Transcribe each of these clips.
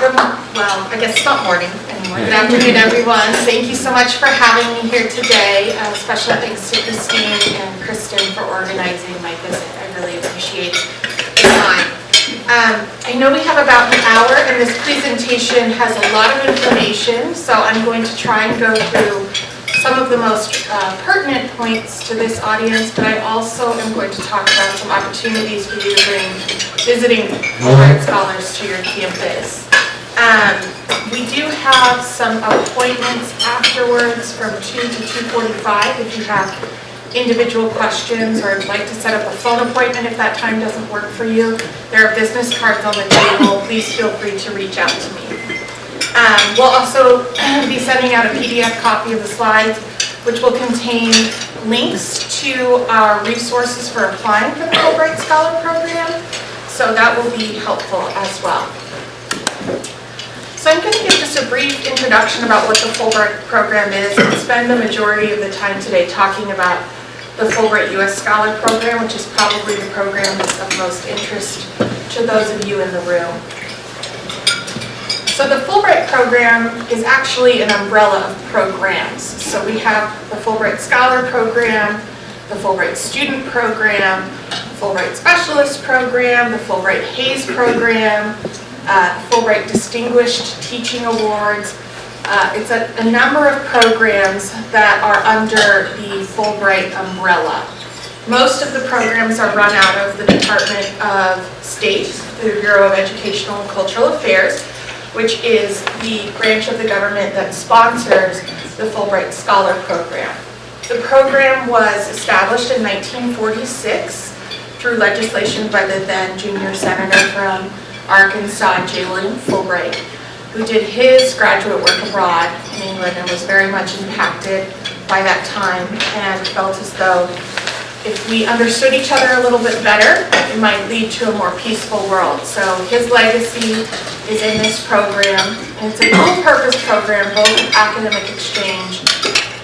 Well, I guess it's not morning anymore. Good afternoon, everyone. Thank you so much for having me here today. Special thanks to Christine and Kristen for organizing my visit. I really appreciate the time. I know we have about an hour, and this presentation has a lot of information, so I'm going to try and go through some of the most pertinent points to this audience, but I also am going to talk about some opportunities for you to bring visiting Fulbright scholars to your campus. We do have some appointments afterwards from 2 to 2:45 if you have individual questions or would like to set up a phone appointment if that time doesn't work for you. There are business cards on the table. Please feel free to reach out to me. We'll also be sending out a PDF copy of the slides, which will contain links to our resources for applying for the Fulbright Scholar Program, so that will be helpful as well. So I'm going to give just a brief introduction about what the Fulbright Program is and spend the majority of the time today talking about the Fulbright U.S. Scholar Program, which is probably the program that's of most interest to those of you in the room. So the Fulbright Program is actually an umbrella of programs. So we have the Fulbright Scholar Program, the Fulbright Student Program, the Fulbright Specialist Program, the Fulbright Hayes Program, Fulbright Distinguished Teaching Awards. It's a number of programs that are under the Fulbright umbrella. Most of the programs are run out of the Department of State, the Bureau of Educational and Cultural Affairs, which is the branch of the government that sponsors the Fulbright Scholar Program. The program was established in 1946 through legislation by the then junior senator from Arkansas, J. William Fulbright, who did his graduate work abroad in England and was very much impacted by that time and felt as though if we understood each other a little bit better, it might lead to a more peaceful world. So his legacy is in this program. And it's a dual-purpose program, both academic exchange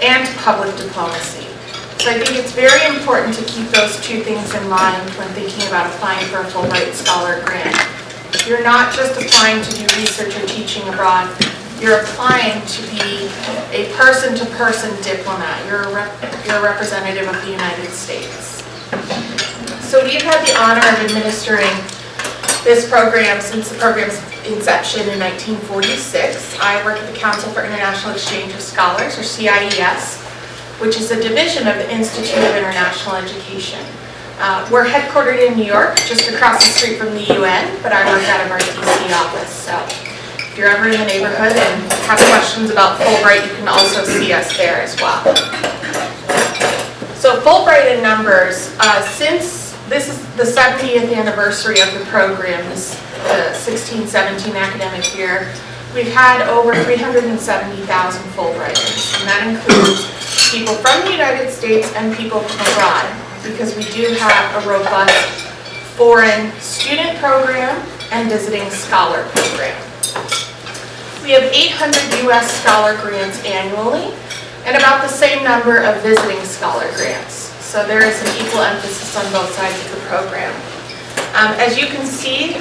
and public diplomacy. So I think it's very important to keep those two things in mind when thinking about applying for a Fulbright Scholar Grant. You're not just applying to do research or teaching abroad. You're applying to be a person-to-person diplomat. You're a representative of the United States. So we've had the honor of administering this program since the program's inception in 1946. I work at the Council for International Exchange of Scholars, or CIES, which is a division of the Institute of International Education. We're headquartered in New York, just across the street from the UN, but I work out of our DC office. So if you're ever in the neighborhood and have questions about Fulbright, you can also see us there as well. So Fulbright in numbers, since this is the 70th anniversary of the program, this 16-17 academic year, we've had over 370,000 Fulbrighters, and that includes people from the United States and people from abroad, because we do have a robust foreign student program and visiting scholar program. We have 800 U.S. scholar grants annually and about the same number of visiting scholar grants. So there is an equal emphasis on both sides of the program. As you can see,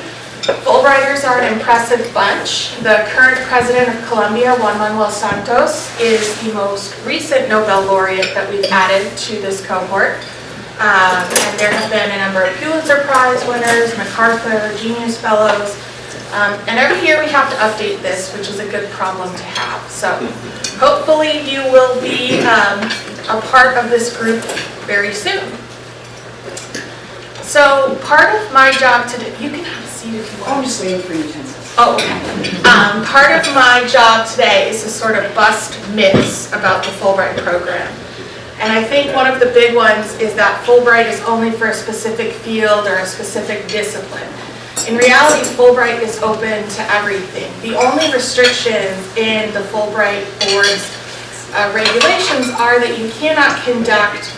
Fulbrighters are an impressive bunch. The current president of Colombia, Juan Manuel Santos, is the most recent Nobel laureate that we've added to this cohort. And there have been a number of Pulitzer Prize winners, MacArthur, Genius Fellows, and every year we have to update this, which is a good problem to have. So hopefully you will be a part of this group very soon. So part of my job today, you can have a seat if you want. I'm just waiting for utensils. Oh, okay. Part of my job today is to sort of bust myths about the Fulbright program. And I think one of the big ones is that Fulbright is only for a specific field or a specific discipline. In reality, Fulbright is open to everything. The only restrictions in the Fulbright Board's regulations are that you cannot conduct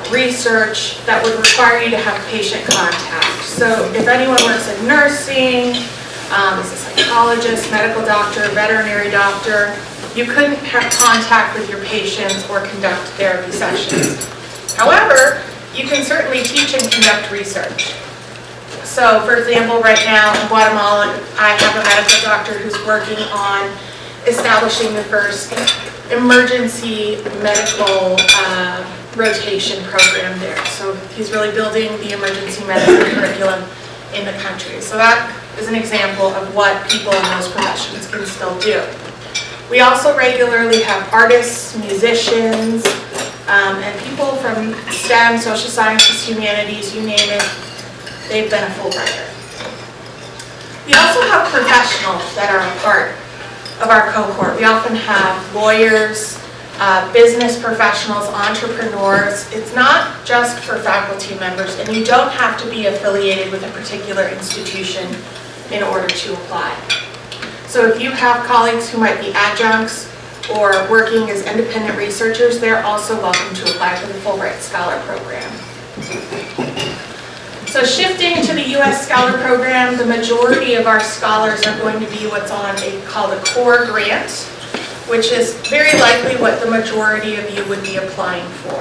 research that would require you to have patient contact. So if anyone works in nursing, is a psychologist, medical doctor, veterinary doctor, you couldn't have contact with your patients or conduct therapy sessions. However, you can certainly teach and conduct research. So for example, right now in Guatemala, I have a medical doctor who's working on establishing the first emergency medical rotation program there. So he's really building the emergency medicine curriculum in the country. So that is an example of what people in those professions can still do. We also regularly have artists, musicians, and people from STEM, social sciences, humanities, you name it, they've been a Fulbrighter. We also have professionals that are a part of our cohort. We often have lawyers, business professionals, entrepreneurs. It's not just for faculty members, and you don't have to be affiliated with a particular institution in order to apply. So if you have colleagues who might be adjuncts or working as independent researchers, they're also welcome to apply for the Fulbright Scholar Program. So shifting to the U.S. Scholar Program, the majority of our scholars are going to be what's called a core grant, which is very likely what the majority of you would be applying for.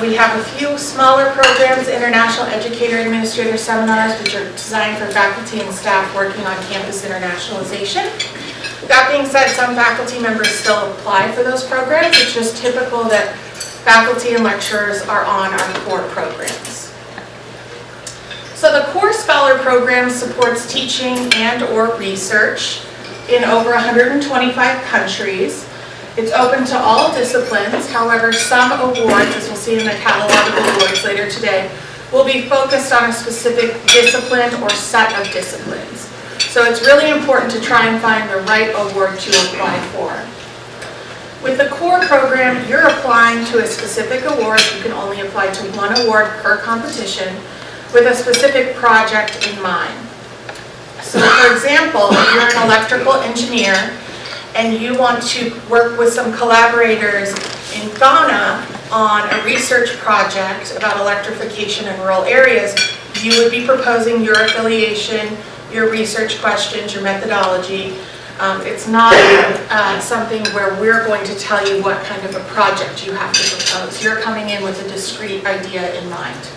We have a few smaller programs, International Educator Administrator Seminars, which are designed for faculty and staff working on campus internationalization. That being said, some faculty members still apply for those programs. It's just typical that faculty and lecturers are on our core programs. So the Core Scholar Program supports teaching and or research in over 125 countries. It's open to all disciplines. However, some awards, as we'll see in the catalog of awards later today, will be focused on a specific discipline or set of disciplines. So it's really important to try and find the right award to apply for. With the core program, you're applying to a specific award. You can only apply to one award per competition with a specific project in mind. So for example, if you're an electrical engineer and you want to work with some collaborators in Ghana on a research project about electrification in rural areas, you would be proposing your affiliation, your research questions, your methodology. It's not something where we're going to tell you what kind of a project you have to propose. You're coming in with a discrete idea in mind.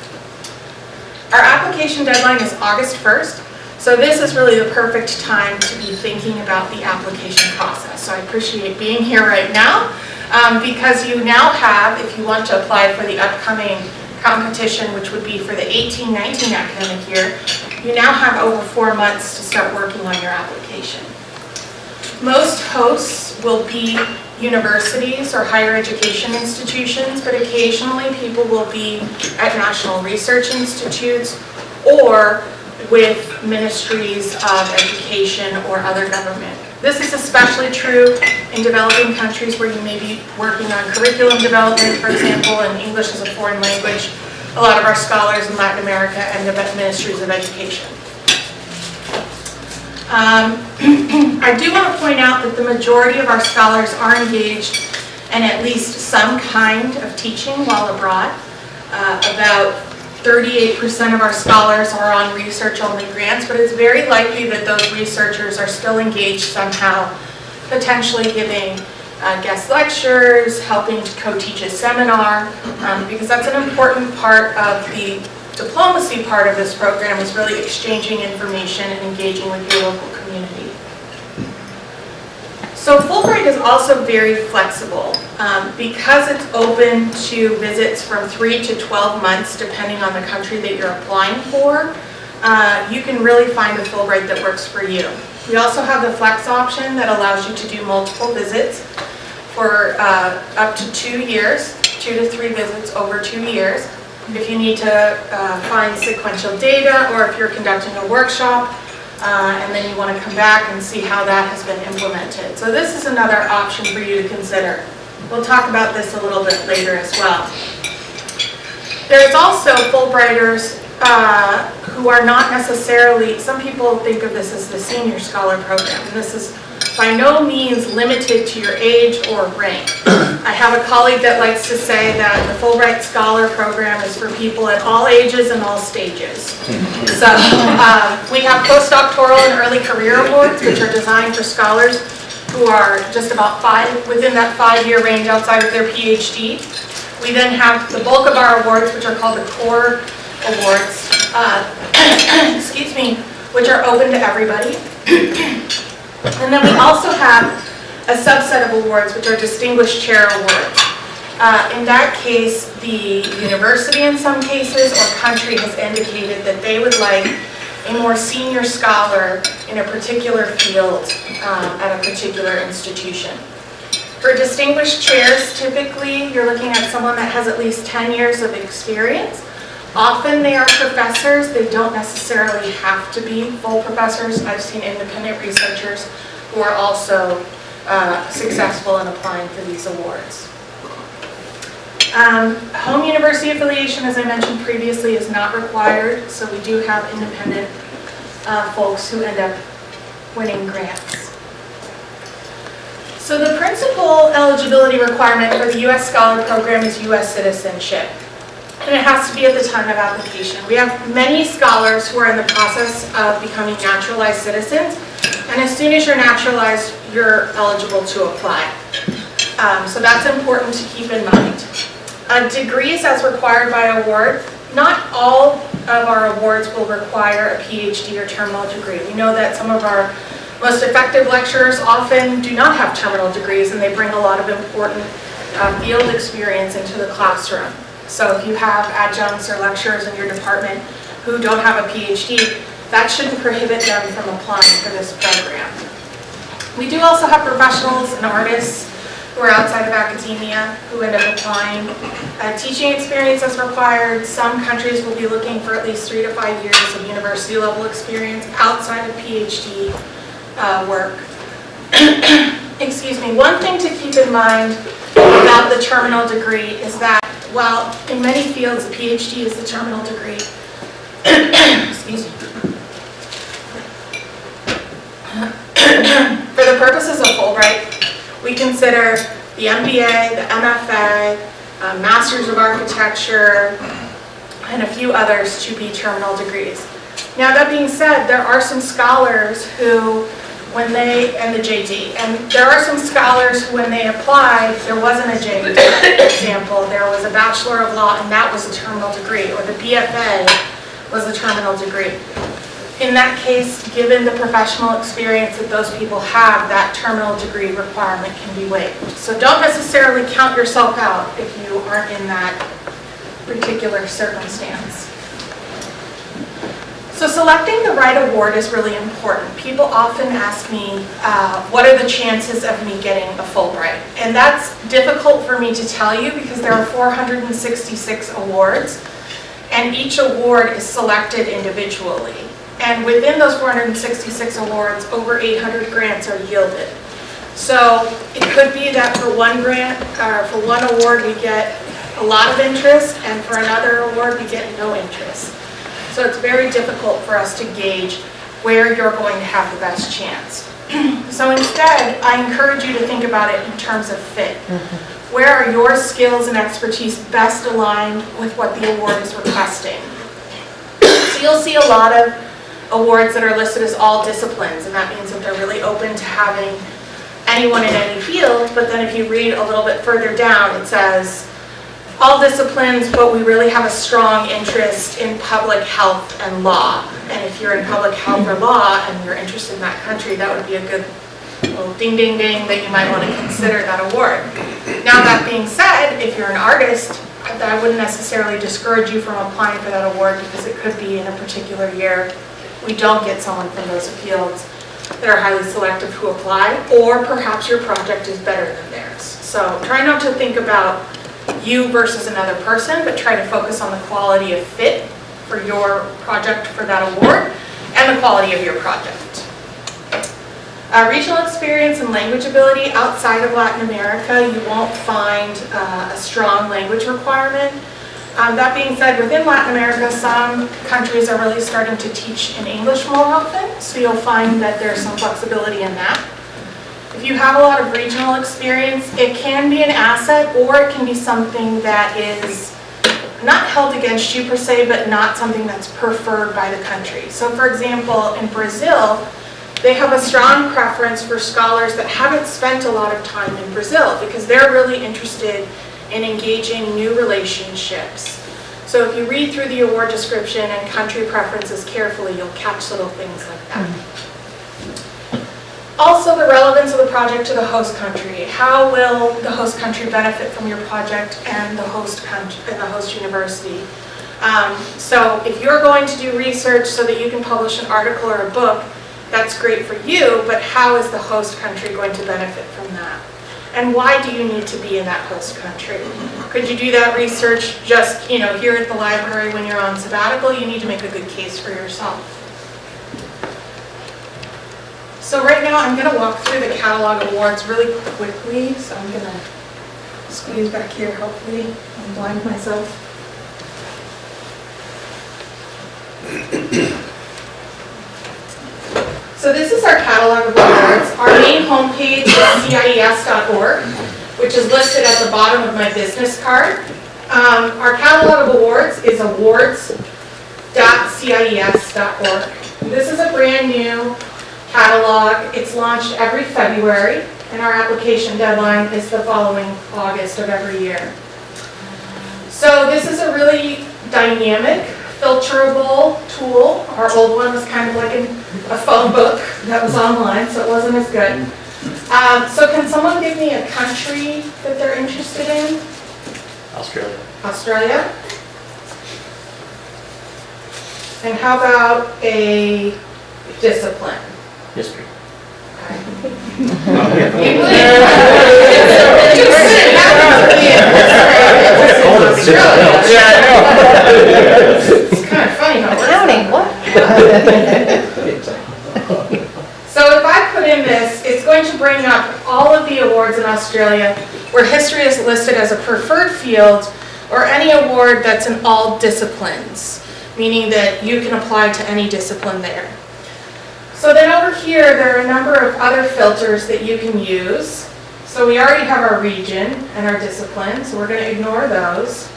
Our application deadline is August 1st. So this is really the perfect time to be thinking about the application process. So I appreciate being here right now because you now have, if you want to apply for the upcoming competition, which would be for the 18-19 academic year, you now have over 4 months to start working on your application. Most hosts will be universities or higher education institutions, but occasionally people will be at national research institutes or with ministries of education or other government. This is especially true in developing countries where you may be working on curriculum development, for example, and English as a foreign language. A lot of our scholars in Latin America end up at ministries of education. I do want to point out that the majority of our scholars are engaged in at least some kind of teaching while abroad. About 38% of our scholars are on research-only grants, but it's very likely that those researchers are still engaged somehow, potentially giving guest lectures, helping to co-teach a seminar, because that's an important part of the diplomacy part of this program, is really exchanging information and engaging with your local community. So Fulbright is also very flexible. Because it's open to visits from 3 to 12 months, depending on the country that you're applying for, you can really find a Fulbright that works for you. We also have the flex option that allows you to do multiple visits for up to 2 years, 2 to 3 visits over 2 years. If you need to find sequential data, or if you're conducting a workshop, and then you want to come back and see how that has been implemented. So this is another option for you to consider. We'll talk about this a little bit later as well. There's also Fulbrighters who are not necessarily, some people think of this as the senior scholar program, and this is by no means limited to your age or rank. I have a colleague that likes to say that the Fulbright Scholar Program is for people at all ages and all stages. So we have postdoctoral and early career awards, which are designed for scholars who are just about within that 5-year range outside of their PhD. We then have the bulk of our awards, which are called the core awards, excuse me, which are open to everybody. And then we also have a subset of awards, which are Distinguished Chair Awards. In that case, the university in some cases or country has indicated that they would like a more senior scholar in a particular field at a particular institution. For distinguished chairs, typically you're looking at someone that has at least 10 years of experience. Often they are professors. They don't necessarily have to be full professors. I've seen independent researchers who are also successful in applying for these awards. Home university affiliation, as I mentioned previously, is not required, so we do have independent folks who end up winning grants. So the principal eligibility requirement for the U.S. Scholar Program is U.S. citizenship, and it has to be at the time of application. We have many scholars who are in the process of becoming naturalized citizens, and as soon as you're naturalized, you're eligible to apply. So that's important to keep in mind. Degrees as required by award. Not all of our awards will require a PhD or terminal degree. We know that some of our most effective lecturers often do not have terminal degrees, and they bring a lot of important field experience into the classroom. So if you have adjuncts or lecturers in your department who don't have a PhD, that shouldn't prohibit them from applying for this program. We do also have professionals and artists who are outside of academia who end up applying. Teaching experience is required. Some countries will be looking for at least 3 to 5 years of university level experience outside of PhD work. Excuse me. One thing to keep in mind about the terminal degree is that while in many fields a PhD is the terminal degree, excuse me. For the purposes of Fulbright, we consider the MBA, the MFA, Masters of Architecture, and a few others to be terminal degrees. Now that being said, there are some scholars who, and the JD, and there are some scholars who when they applied, there wasn't a JD. For example, there was a Bachelor of Law and that was a terminal degree, or the BFA was a terminal degree. In that case, given the professional experience that those people have, that terminal degree requirement can be waived. So don't necessarily count yourself out if you aren't in that particular circumstance. So selecting the right award is really important. People often ask me, what are the chances of me getting a Fulbright? And that's difficult for me to tell you because there are 466 awards, and each award is selected individually. And within those 466 awards, over 800 grants are yielded. So it could be that for one grant, for one award, we get a lot of interest, and for another award, we get no interest. So it's very difficult for us to gauge where you're going to have the best chance. So instead, I encourage you to think about it in terms of fit. Where are your skills and expertise best aligned with what the award is requesting? So you'll see a lot of awards that are listed as all disciplines, and that means that they're really open to having anyone in any field, but then if you read a little bit further down, it says all disciplines, but we really have a strong interest in public health and law. And if you're in public health or law and you're interested in that country, that would be a good little ding ding ding that you might want to consider that award. Now that being said, if you're an artist, I wouldn't necessarily discourage you from applying for that award because it could be in a particular year we don't get someone from those fields that are highly selective who apply, or perhaps your project is better than theirs. So try not to think about you versus another person, but try to focus on the quality of fit for your project for that award and the quality of your project. Regional experience and language ability. Outside of Latin America, you won't find a strong language requirement. That being said, within Latin America, some countries are really starting to teach in English more often, so you'll find that there's some flexibility in that. If you have a lot of regional experience, it can be an asset, or it can be something that is not held against you per se, but not something that's preferred by the country. So for example, in Brazil, they have a strong preference for scholars that haven't spent a lot of time in Brazil because they're really interested in engaging new relationships. So if you read through the award description and country preferences carefully, you'll catch little things like that. Also, the relevance of the project to the host country. How will the host country benefit from your project and the host country and the host university? So if you're going to do research so that you can publish an article or a book, that's great for you, but how is the host country going to benefit from that? And why do you need to be in that host country? Could you do that research just, here at the library when you're on sabbatical? You need to make a good case for yourself. So right now I'm going to walk through the catalog awards really quickly. So I'm going to squeeze back here, hopefully. I'm blind myself. So this is our catalog of awards. Our main homepage is CIES.org, which is listed at the bottom of my business card. Our catalog of awards is awards.cies.org. This is a brand new catalog. It's launched every February, and our application deadline is the following August of every year. So this is a really dynamic, filterable tool. Our old one was kind of like a phone book that was online, so it wasn't as good. So can someone give me a country that they're interested in? Australia. Australia. And how about a discipline? History. It's kind of funny how it works. Counting, what? So if I put in this, it's going to bring up all of the awards in Australia where history is listed as a preferred field, or any award that's in all disciplines, meaning that you can apply to any discipline there. So then over here, there are a number of other filters that you can use. So we already have our region and our discipline, so we're going to ignore those.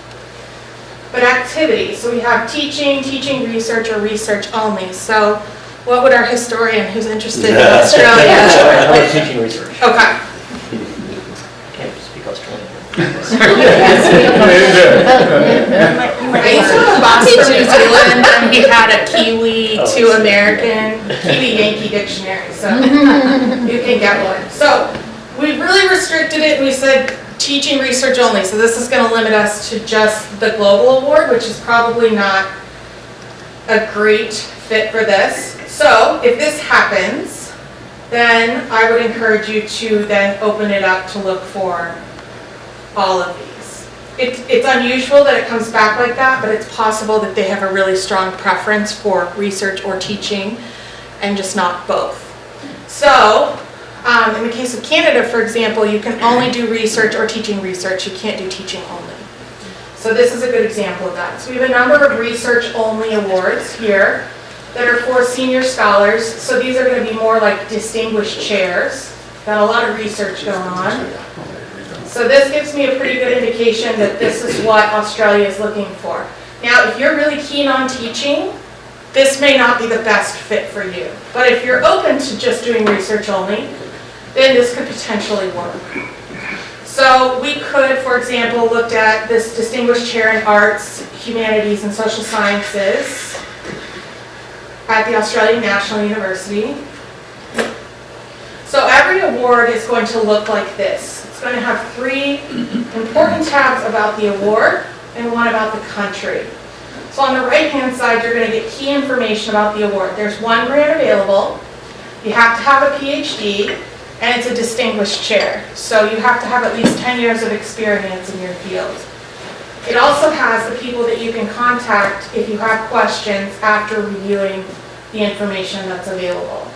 But activity, so we have teaching, teaching research, or research only. So what would our historian who's interested in Australia? I was teaching research. Okay. Can't speak Australian. I used to have a boss from New Zealand, and he had a Kiwi to American, Kiwi Yankee dictionary, so you can get one. So we really restricted it, and we said teaching research only. So this is going to limit us to just the global award, which is probably not a great fit for this. So if this happens, then I would encourage you to then open it up to look for all of these. It's unusual that it comes back like that, but it's possible that they have a really strong preference for research or teaching and just not both. So in the case of Canada, for example, you can only do research or teaching research. You can't do teaching only. So this is a good example of that. So we have a number of research only awards here that are for senior scholars. So these are going to be more like distinguished chairs. Got a lot of research going on. So this gives me a pretty good indication that this is what Australia is looking for. Now, if you're really keen on teaching, this may not be the best fit for you. But if you're open to just doing research only, then this could potentially work. So we could, for example, look at this distinguished chair in arts, humanities, and social sciences at the Australian National University. So every award is going to look like this. It's going to have 3 important tabs about the award and 1 about the country. So on the right-hand side, you're going to get key information about the award. There's 1 grant available. You have to have a PhD, and it's a distinguished chair. So you have to have at least 10 years of experience in your field. It also has the people that you can contact if you have questions after reviewing the information that's available.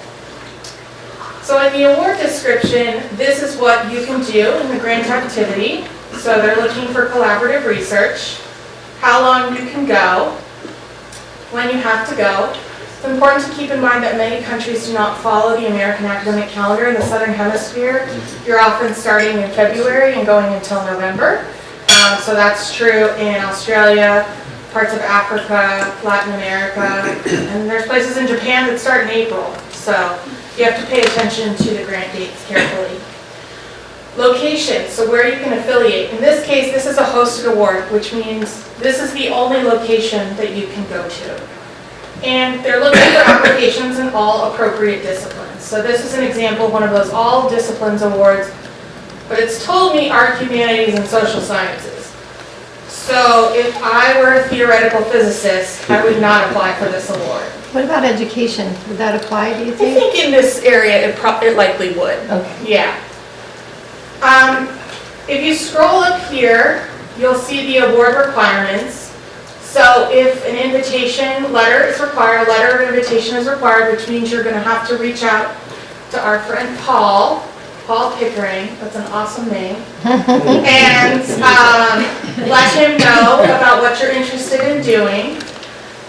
So in the award description, this is what you can do in the grant activity. So they're looking for collaborative research, how long you can go, when you have to go. It's important to keep in mind that many countries do not follow the American academic calendar in the Southern Hemisphere. You're often starting in February and going until November. So that's true in Australia, parts of Africa, Latin America, and there's places in Japan that start in April. So you have to pay attention to the grant dates carefully. Location, so where you can affiliate. In this case, this is a hosted award, which means this is the only location that you can go to. And they're looking for applications in all appropriate disciplines. So this is an example of one of those all disciplines awards, but it's told me art, humanities, and social sciences. So if I were a theoretical physicist, I would not apply for this award. What about education? Would that apply, do you I think? think in this area, it likely would. Okay. Yeah. If you scroll up here, you'll see the award requirements. So if an invitation letter is required, a letter of invitation is required, which means you're going to have to reach out to our friend Paul Pickering, that's an awesome name, and let him know about what you're interested in doing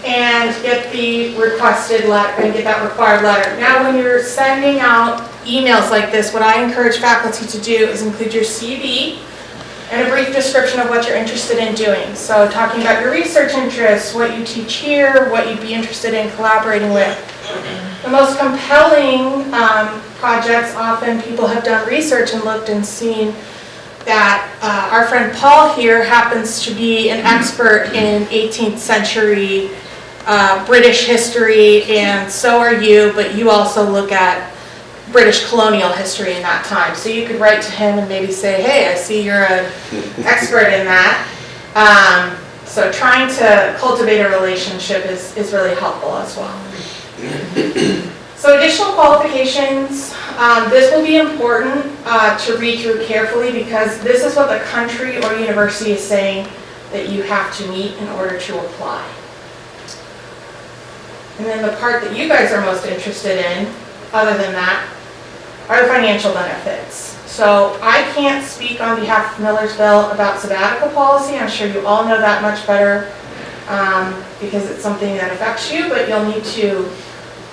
and get the requested letter and get that required letter. Now, when you're sending out emails like this, what I encourage faculty to do is include your CV and a brief description of what you're interested in doing. So talking about your research interests, what you teach here, what you'd be interested in collaborating with. The most compelling projects, often people have done research and looked and seen that our friend Paul here happens to be an expert in 18th century British history, and so are you, but you also look at British colonial history in that time. So you could write to him and maybe say, hey, I see you're an expert in that. So trying to cultivate a relationship is really helpful as well. So additional qualifications, this will be important to read through carefully because this is what the country or university is saying that you have to meet in order to apply. And then the part that you guys are most interested in, other than that, are the financial benefits. So I can't speak on behalf of Millersville about sabbatical policy. I'm sure you all know that much better because it's something that affects you, but you'll need to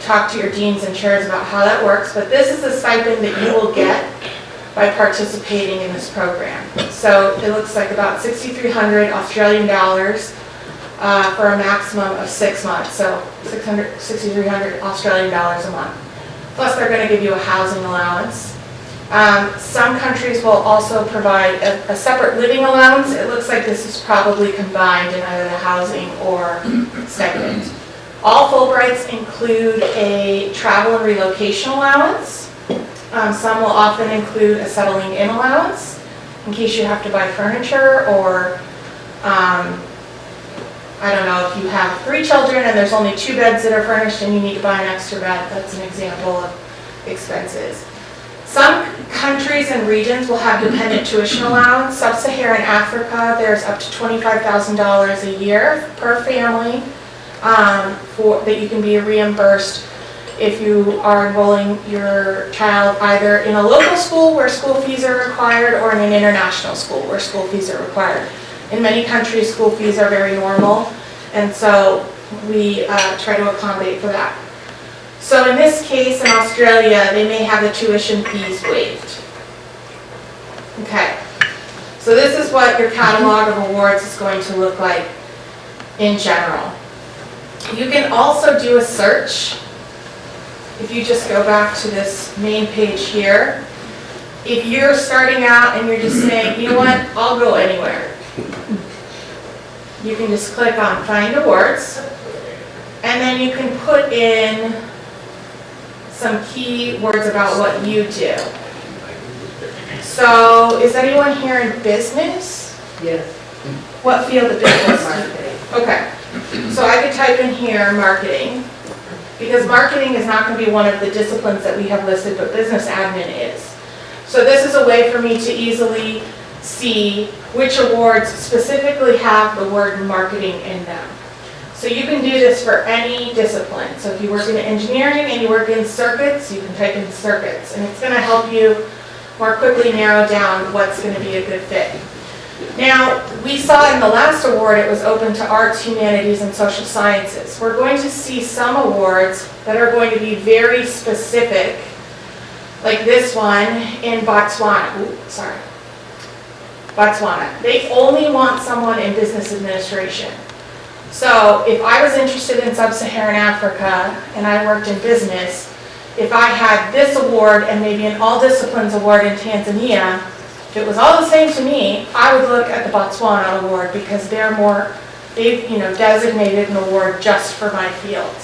talk to your deans and chairs about how that works. But this is the stipend that you will get by participating in this program. So it looks like about 6,300 Australian dollars for a maximum of 6 months. So 6,300 Australian dollars a month. Plus they're going to give you a housing allowance. Some countries will also provide a separate living allowance. It looks like this is probably combined in either the housing or stipend. All Fulbrights include a travel and relocation allowance. Some will often include a settling in allowance in case you have to buy furniture or I don't know, if you have 3 children and there's only 2 beds that are furnished and you need to buy an extra bed, that's an example of expenses. Some countries and regions will have dependent tuition allowance. Sub-Saharan Africa, there's up to $25,000 a year per family that you can be reimbursed if you are enrolling your child either in a local school where school fees are required or in an international school where school fees are required. In many countries, school fees are very normal, and so we try to accommodate for that. So in this case, in Australia, they may have the tuition fees waived. Okay, so this is what your catalog of awards is going to look like in general. You can also do a search. If you just go back to this main page here, if you're starting out and you're just saying, you know what, I'll go anywhere. You can just click on Find Awards, and then you can put in some key words about what you do. So, is anyone here in business? Yes. What field of business? Okay. So I could type in here marketing, because marketing is not going to be one of the disciplines that we have listed, but business admin is. So this is a way for me to easily see which awards specifically have the word marketing in them. So you can do this for any discipline. So if you work in engineering and you work in circuits, you can type in circuits, and it's going to help you more quickly narrow down what's going to be a good fit. Now, we saw in the last award it was open to arts, humanities, and social sciences. We're going to see some awards that are going to be very specific, like this one in Botswana. Botswana. They only want someone in business administration. So if I was interested in sub-Saharan Africa and I worked in business, if I had this award and maybe an all disciplines award in Tanzania, If it was all the same to me, I would look at the Botswana award because they've designated an award just for my field.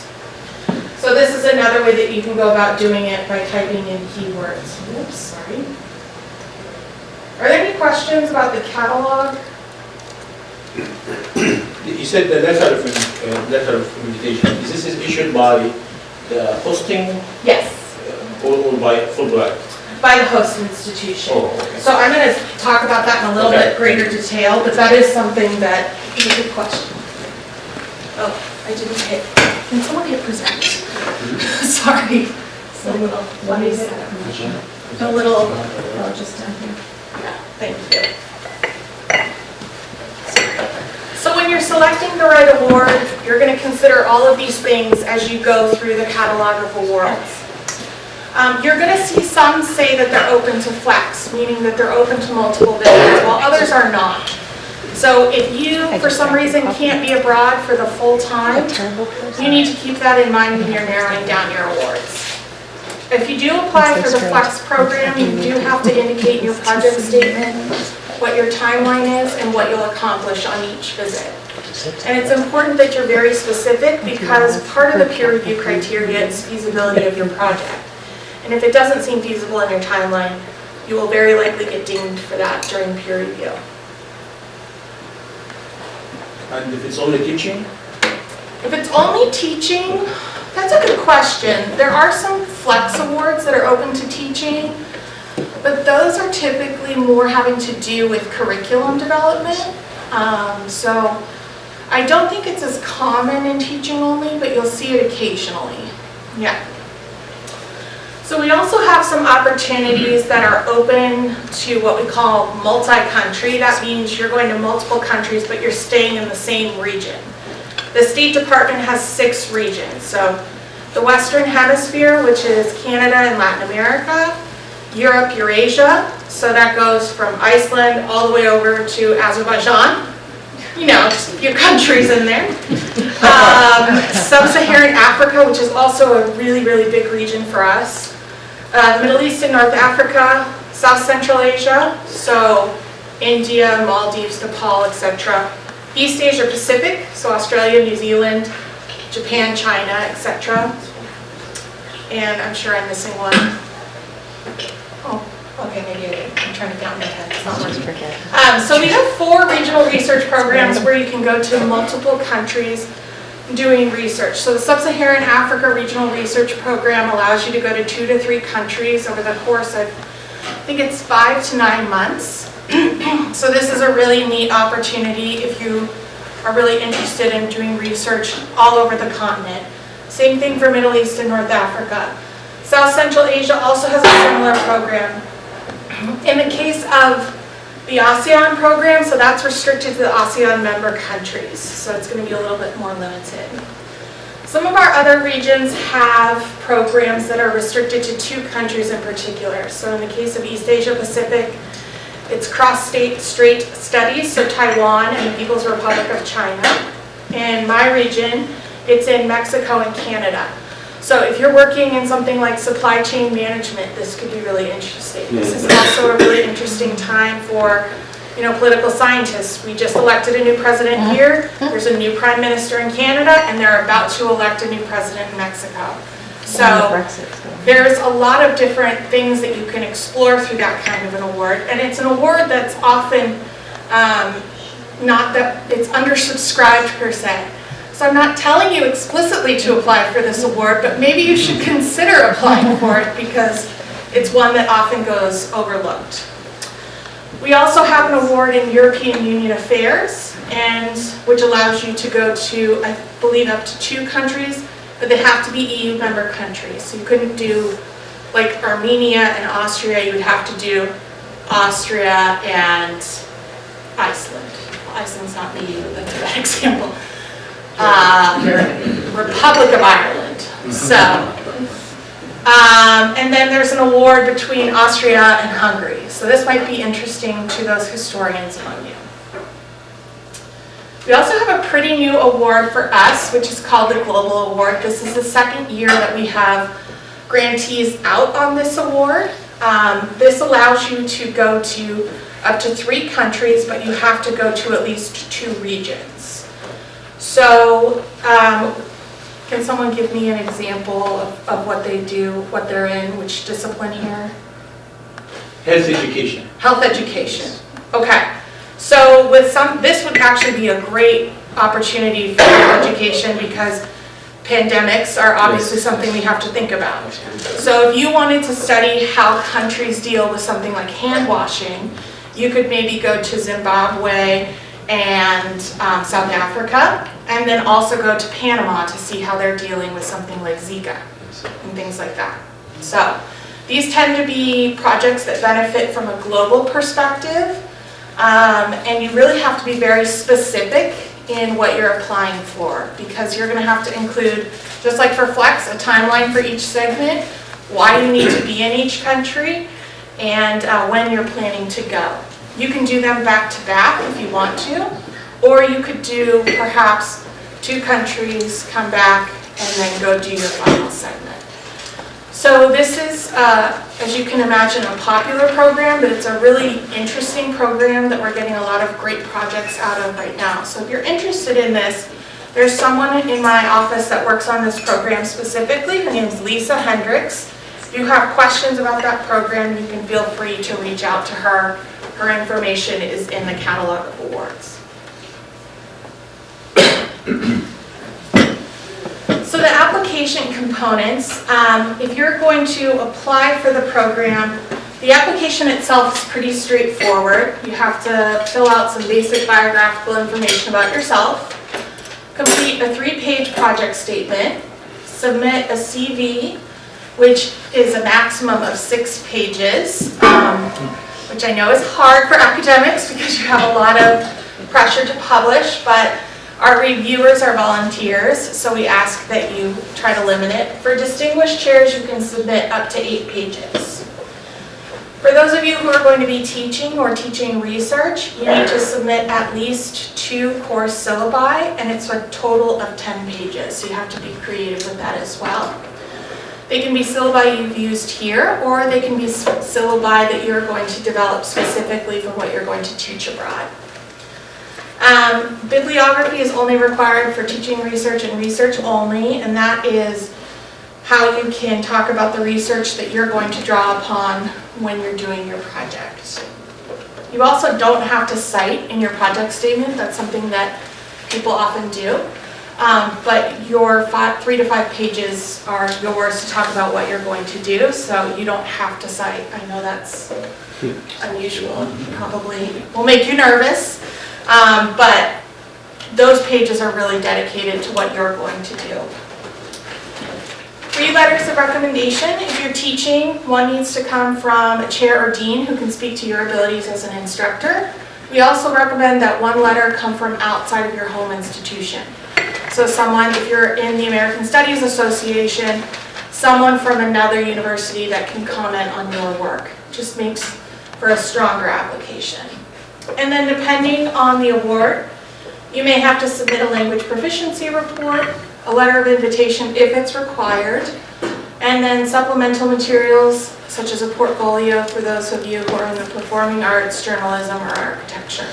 So this is another way that you can go about doing it by typing in keywords. Oops, sorry. Are there any questions about the catalog? You said the letter of invitation. Is this issued by the hosting Yes, or by Fulbright? by the host institution. Oh, okay. So I'm going to talk about that in a little bit greater detail, but that is something that is a good question. Oh, I didn't hit. Can someone hit present? Sorry. So let me set up. A little, just down here. Yeah, thank you. So when you're selecting the right award, you're going to consider all of these things as you go through the catalog of awards. You're going to see some say that they're open to flex, meaning that they're open to multiple visits, while others are not. So if you, for some reason, can't be abroad for the full time, you need to keep that in mind when you're narrowing down your awards. If you do apply for the flex program, you do have to indicate in your project statement what your timeline is and what you'll accomplish on each visit. And it's important that you're very specific because part of the peer review criteria is feasibility of your project. And if it doesn't seem feasible in your timeline, you will very likely get dinged for that during peer review. And if it's only teaching? If it's only teaching, that's a good question. There are some flex awards that are open to teaching, but those are typically more having to do with curriculum development. So I don't think it's as common in teaching only, but you'll see it occasionally. Yeah. So we also have some opportunities that are open to what we call multi-country. That means you're going to multiple countries, but you're staying in the same region. The State Department has 6 regions. So the Western Hemisphere, which is Canada and Latin America, Europe, Eurasia. So that goes from Iceland all the way over to Azerbaijan. Just a few countries in there. Sub-Saharan Africa, which is also a really, really big region for us. The Middle East and North Africa, South Central Asia, so India, Maldives, Nepal, etc. East Asia Pacific, so Australia, New Zealand, Japan, China, etc. And I'm sure I'm missing one. Oh, okay, maybe I did. I'm trying to count in my head. It's not working. So we have 4 regional research programs where you can go to multiple countries doing research. So the Sub-Saharan Africa Regional Research Program allows you to go to 2 to 3 countries over the course of, I think it's 5 to 9 months. So this is a really neat opportunity if you are really interested in doing research all over the continent. Same thing for Middle East and North Africa. South Central Asia also has a similar program. In the case of the ASEAN program, so that's restricted to the ASEAN member countries, so it's going to be a little bit more limited. Some of our other regions have programs that are restricted to 2 countries in particular. So in the case of East Asia Pacific, it's cross-state strait studies, so Taiwan and the People's Republic of China. In my region, it's in Mexico and Canada. So if you're working in something like supply chain management, this could be really interesting. This is also a really interesting time for, political scientists. We just elected a new president here. There's a new prime minister in Canada, and they're about to elect a new president in Mexico. So there's a lot of different things that you can explore through that kind of an award. And it's an award that's often not that it's undersubscribed per se. So I'm not telling you explicitly to apply for this award, but maybe you should consider applying for it because it's one that often goes overlooked. We also have an award in European Union Affairs, which allows you to go to, I believe, up to 2 countries, but they have to be EU member countries. So you couldn't do, like Armenia and Austria, you would have to do Austria and Iceland. Well, Iceland's not the EU, that's a bad example. Republic of Ireland. So, and then there's an award between Austria and Hungary. So this might be interesting to those historians among you. We also have a pretty new award for us, which is called the Global Award. This is the 2nd year that we have grantees out on this award. This allows you to go to up to 3 countries, but you have to go to at least 2 regions. So, can someone give me an example of what they do, what they're in, which discipline here? Health education. Health education. Okay. So with this would actually be a great opportunity for education because pandemics are obviously something we have to think about. So if you wanted to study how countries deal with something like hand washing, you could maybe go to Zimbabwe and South Africa, and then also go to Panama to see how they're dealing with something like Zika and things like that. So these tend to be projects that benefit from a global perspective, and you really have to be very specific in what you're applying for, because you're going to have to include, just like for Flex, a timeline for each segment, why you need to be in each country, and when you're planning to go. You can do them back to back if you want to, or you could do perhaps 2 countries, come back, and then go do your final segment. So this is, as you can imagine, a popular program, but it's a really interesting program that we're getting a lot of great projects out of right now. So if you're interested in this, there's someone in my office that works on this program specifically. Her name is Lisa Hendricks. If you have questions about that program, you can feel free to reach out to her. Her information is in the catalog of awards. So the application components, if you're going to apply for the program, the application itself is pretty straightforward. You have to fill out some basic biographical information about yourself, complete a 3-page project statement, submit a CV, which is a maximum of 6 pages, which I know is hard for academics because you have a lot of pressure to publish, but our reviewers are volunteers, so we ask that you try to limit it. For distinguished chairs, you can submit up to 8 pages. For those of you who are going to be teaching or teaching research, you need to submit at least 2 course syllabi, and it's a total of 10 pages, so you have to be creative with that as well. They can be syllabi you've used here, or they can be syllabi that you're going to develop specifically for what you're going to teach abroad. Bibliography is only required for teaching research and research only, and that is how you can talk about the research that you're going to draw upon when you're doing your project. You also don't have to cite in your project statement. That's something that people often do. But your 3 to 5 pages are yours to talk about what you're going to do, so you don't have to cite. I know that's unusual, probably will make you nervous, but those pages are really dedicated to what you're going to do. 3 letters of recommendation. If you're teaching, one needs to come from a chair or dean who can speak to your abilities as an instructor. We also recommend that 1 letter come from outside of your home institution. So someone, if you're in the American Studies Association, someone from another university that can comment on your work. Just makes for a stronger application. And then depending on the award, you may have to submit a language proficiency report, a letter of invitation if it's required, and then supplemental materials such as a portfolio for those of you who are in the performing arts, journalism, or architecture.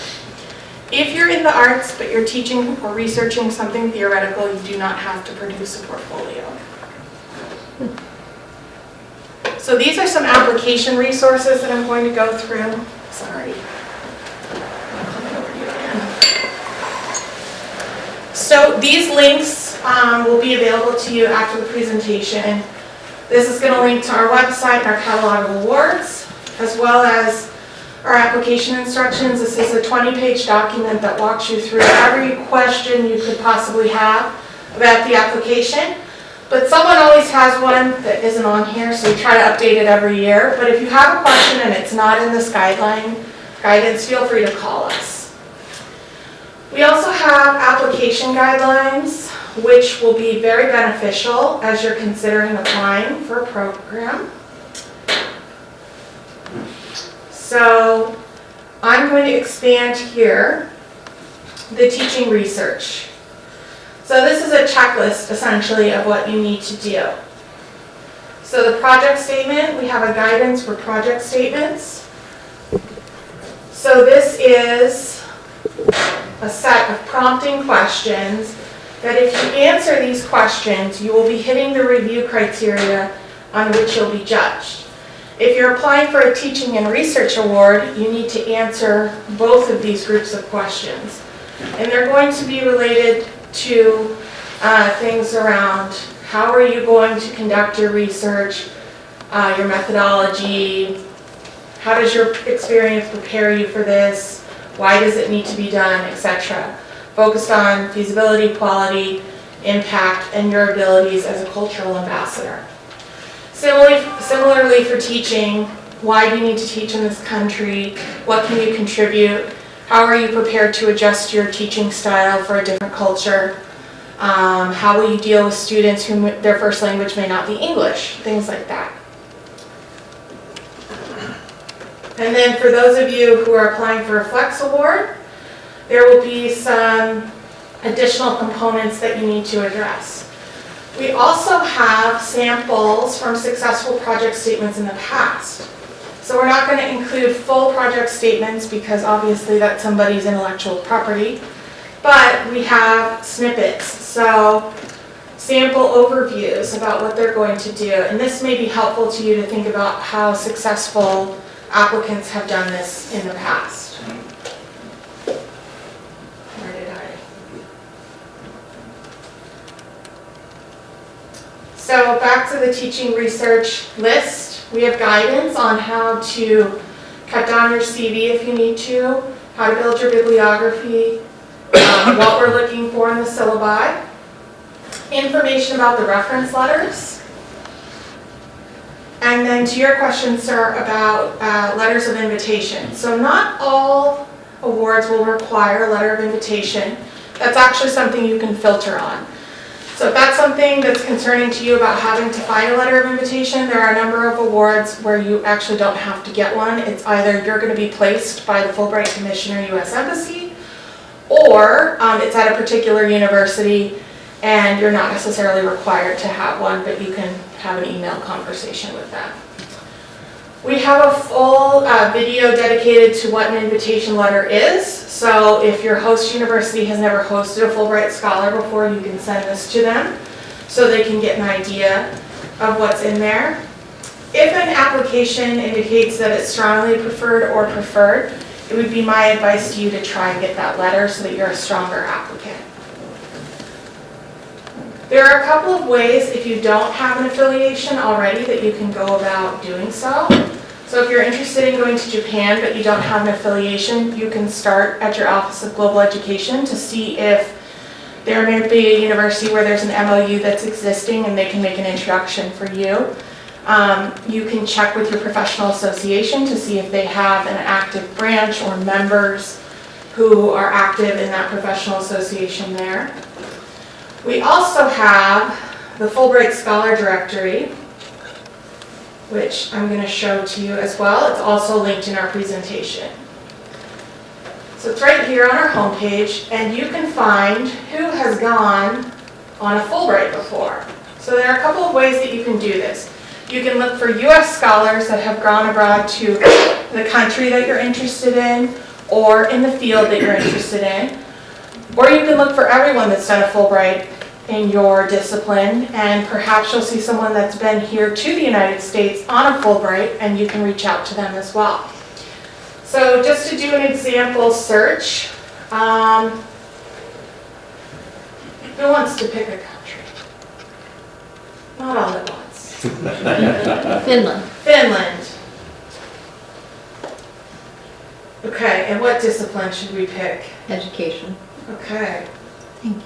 If you're in the arts but you're teaching or researching something theoretical, you do not have to produce a portfolio. So these are some application resources that I'm going to go through. Sorry. So these links will be available to you after the presentation. This is going to link to our website, our catalog of awards, as well as our application instructions. This is a 20-page document that walks you through every question you could possibly have about the application. But someone always has one that isn't on here, so we try to update it every year. But if you have a question and it's not in this guidance, feel free to call us. We also have application guidelines, which will be very beneficial as you're considering applying for a program. So I'm going to expand here the teaching research. So this is a checklist essentially of what you need to do. So the project statement, we have a guidance for project statements. So this is a set of prompting questions that if you answer these questions, you will be hitting the review criteria on which you'll be judged. If you're applying for a teaching and research award, you need to answer both of these groups of questions. And they're going to be related to things around how are you going to conduct your research, your methodology, how does your experience prepare you for this, why does it need to be done, etc. Focused on feasibility, quality, impact, and your abilities as a cultural ambassador. Similarly for teaching, why do you need to teach in this country, what can you contribute, how are you prepared to adjust your teaching style for a different culture, how will you deal with students who their first language may not be English, things like that. And then for those of you who are applying for a Flex Award, there will be some additional components that you need to address. We also have samples from successful project statements in the past. So we're not going to include full project statements because obviously that's somebody's intellectual property, but we have snippets, so sample overviews about what they're going to do. And this may be helpful to you to think about how successful applicants have done this in the past. Where did I? So back to the teaching research list. We have guidance on how to cut down your CV if you need to, how to build your bibliography, what we're looking for in the syllabi, information about the reference letters, and then to your question, sir, about letters of invitation. So not all awards will require a letter of invitation. That's actually something you can filter on. So if that's something that's concerning to you about having to find a letter of invitation, there are a number of awards where you actually don't have to get one. It's either you're going to be placed by the Fulbright Commissioner, U.S. Embassy, or it's at a particular university and you're not necessarily required to have one, but you can have an email conversation with them. We have a full video dedicated to what an invitation letter is. So if your host university has never hosted a Fulbright Scholar before, you can send this to them so they can get an idea of what's in there. If an application indicates that it's strongly preferred or preferred, it would be my advice to you to try and get that letter so that you're a stronger applicant. There are a couple of ways, if you don't have an affiliation already, that you can go about doing so. So if you're interested in going to Japan but you don't have an affiliation, you can start at your Office of Global Education to see if there may be a university where there's an MOU that's existing and they can make an introduction for you. You can check with your professional association to see if they have an active branch or members who are active in that professional association there. We also have the Fulbright Scholar Directory, which I'm going to show to you as well. It's also linked in our presentation. So it's right here on our homepage, and you can find who has gone on a Fulbright before. So there are a couple of ways that you can do this. You can look for U.S. scholars that have gone abroad to the country that you're interested in or in the field that you're interested in. Or you can look for everyone that's done a Fulbright in your discipline, and perhaps you'll see someone that's been here to the United States on a Fulbright, and you can reach out to them as well. So just to do an example search, who wants to pick a country? Not all at once. Finland. Finland. Okay, and what discipline should we pick? Education. Okay. Thank you.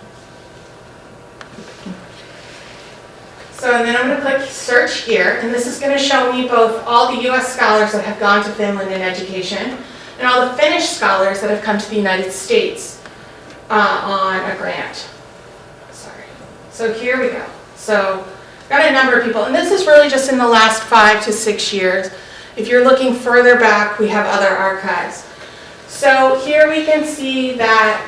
So and then I'm going to click search here, and this is going to show me both all the U.S. scholars that have gone to Finland in education and all the Finnish scholars that have come to the United States on a grant. Sorry. So here we go. So got a number of people, and this is really just in the last 5 to 6 years. If you're looking further back, we have other archives. So here we can see that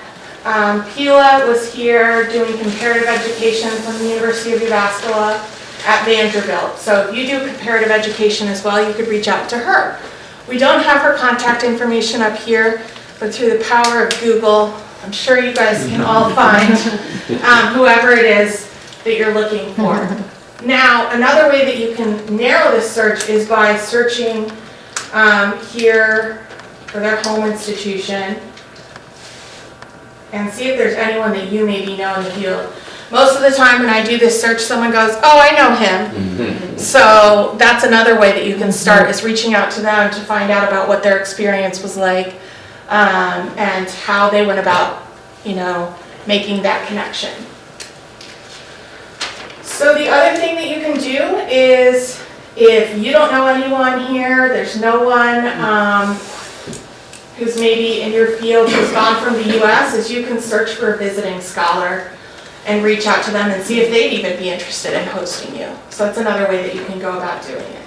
Pila was here doing comparative education from the University of Jyväskylä. at Vanderbilt. So if you do comparative education as well, you could reach out to her. We don't have her contact information up here, but through the power of Google, I'm sure you guys can all find whoever it is that you're looking for. Now, another way that you can narrow this search is by searching here for their home institution and see if there's anyone that you maybe know in the field. Most of the time when I do this search, someone goes, oh, I know him. So that's another way that you can start, is reaching out to them to find out about what their experience was like and how they went about, making that connection. So the other thing that you can do is, if you don't know anyone here, there's no one who's maybe in your field who's gone from the US, is you can search for a visiting scholar and reach out to them and see if they'd even be interested in hosting you. So that's another way that you can go about doing it.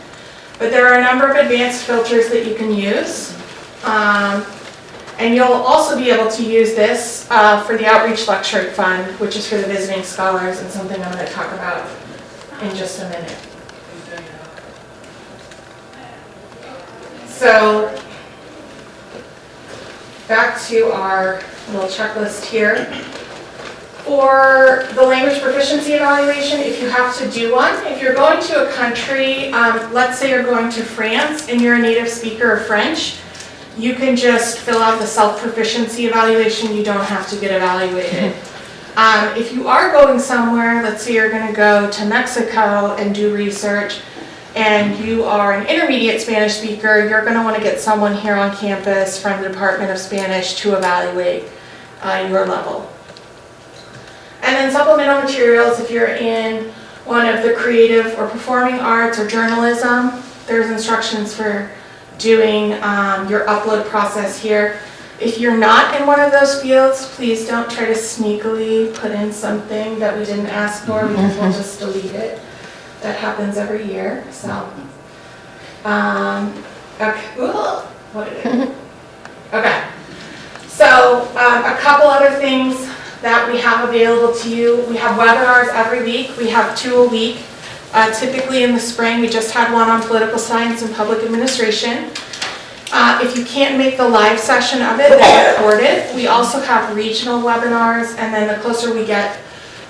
But there are a number of advanced filters that you can use. And you'll also be able to use this for the Outreach Lecturing Fund, which is for the visiting scholars, and something I'm going to talk about in just a minute. So back to our little checklist here. For the language proficiency evaluation, if you have to do one, if you're going to a country, let's say you're going to France and you're a native speaker of French, you can just fill out the self-proficiency evaluation. You don't have to get evaluated. If you are going somewhere, let's say you're going to go to Mexico and do research, and you are an intermediate Spanish speaker, you're going to want to get someone here on campus from the Department of Spanish to evaluate your level. And then supplemental materials, if you're in one of the creative or performing arts or journalism, there's instructions for doing your upload process here. If you're not in one of those fields, please don't try to sneakily put in something that we didn't ask for, because we'll just delete it. That happens every year. So, okay. Ooh, what did it? Okay. So, a couple other things that we have available to you. We have webinars every week. We have 2 a week. Typically in the spring, we just had one on political science and public administration. If you can't make the live session of it, they're recorded. We also have regional webinars, and then the closer we get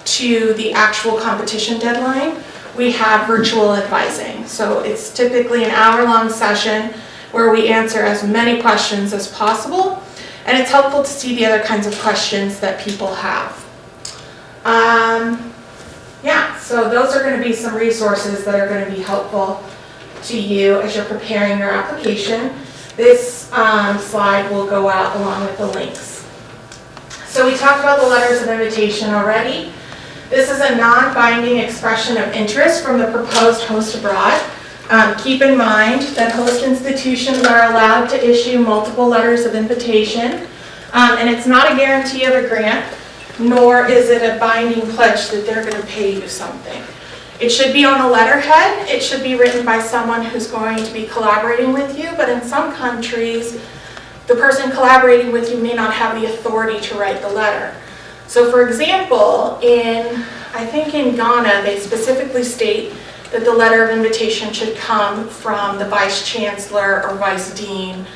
to the actual competition deadline, we have virtual advising. So it's typically an hour-long session where we answer as many questions as possible, and it's helpful to see the other kinds of questions that people have. Yeah, so those are going to be some resources that are going to be helpful to you as you're preparing your application. This slide will go out along with the links. So we talked about the letters of invitation already. This is a non-binding expression of interest from the proposed host abroad. Keep in mind that host institutions are allowed to issue multiple letters of invitation, and it's not a guarantee of a grant, nor is it a binding pledge that they're going to pay you something. It should be on a letterhead. It should be written by someone who's going to be collaborating with you, but in some countries, the person collaborating with you may not have the authority to write the letter. So for example, I think in Ghana, they specifically state that the letter of invitation should come from the vice chancellor or vice dean.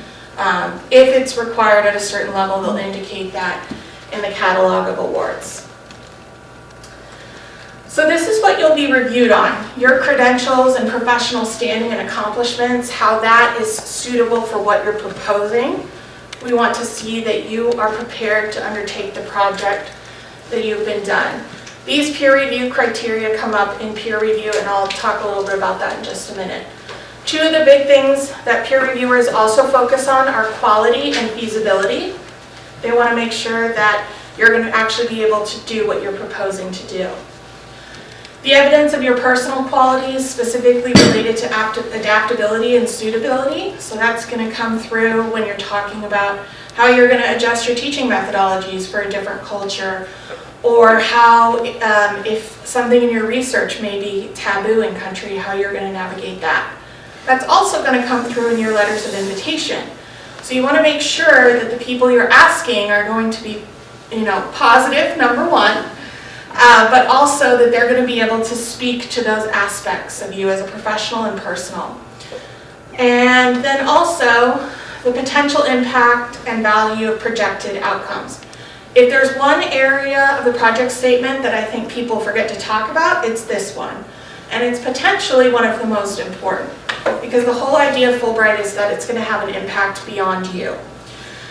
If it's required at a certain level, they'll indicate that in the catalog of awards. So this is what you'll be reviewed on: your credentials and professional standing and accomplishments, how that is suitable for what you're proposing. We want to see that you are prepared to undertake the project that you've been done. These peer review criteria come up in peer review, and I'll talk a little bit about that in just a minute. 2 of the big things that peer reviewers also focus on are quality and feasibility. They want to make sure that you're going to actually be able to do what you're proposing to do. The evidence of your personal qualities, specifically related to adaptability and suitability. So that's going to come through when you're talking about how you're going to adjust your teaching methodologies for a different culture, or how, if something in your research may be taboo in country, how you're going to navigate that. That's also going to come through in your letters of invitation. So you want to make sure that the people you're asking are going to be, positive, number one, but also that they're going to be able to speak to those aspects of you as a professional and personal. And then also the potential impact and value of projected outcomes. If there's one area of the project statement that I think people forget to talk about, it's this one. And it's potentially one of the most important, because the whole idea of Fulbright is that it's going to have an impact beyond you.